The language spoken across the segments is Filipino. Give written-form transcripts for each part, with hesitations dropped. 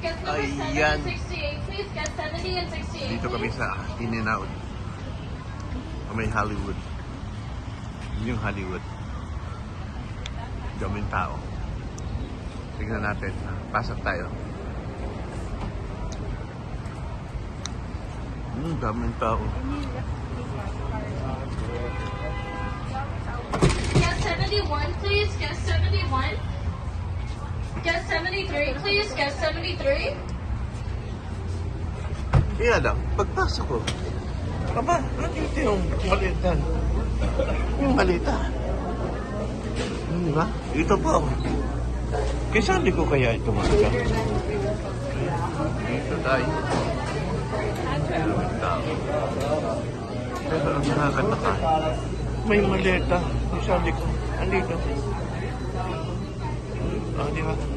Guest number Ayan. 70 and 68, please. Guest 70 and 68. Dito kami sa In-N-Out. May Hollywood. Yung Hollywood. Daming tao. Tingnan natin. Pasok tayo. Daming tao. Guest 71, please. Guest 71. Guest 73, please. Guest 73. Kaya lang, pagpasok ko, aba, nandito yung malita. Yung malita. Di ba? Ito po. Kaysa hindi ko kaya ito malita. Dito tayo. Daming tao. Pero ang nakakataka, may maleta. Kaysa hindi ko. Andito. Ah, di ba? Diba?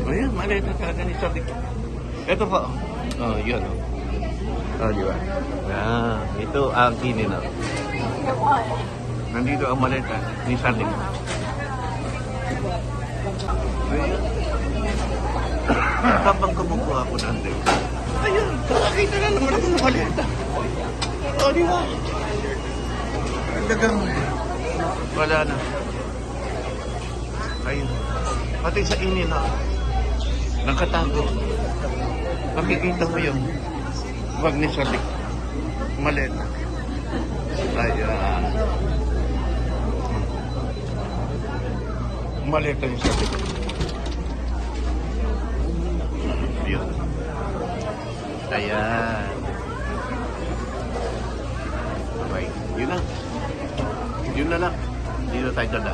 Ayan, maleta talaga ni Sabi ko. Ito pa. Oh, yun. Oh, di ba? Ah, ito ang In-N-Out. Nandito ang maleta ni Sabi ko. Ayan. Habang kumukuha ko ng drink. Ayun, nakakita na naman ako ng maleta. Oh, di ba? Talagang wala na. Ayun. Pati sa In-N-Out. Nakatago. Makikita mo yung wag ni Salik. Maleta. Ayan. Maleta ni Salik. Yun. Ayan. Okay. Yun na. Yun na lang. Dito tayo dala.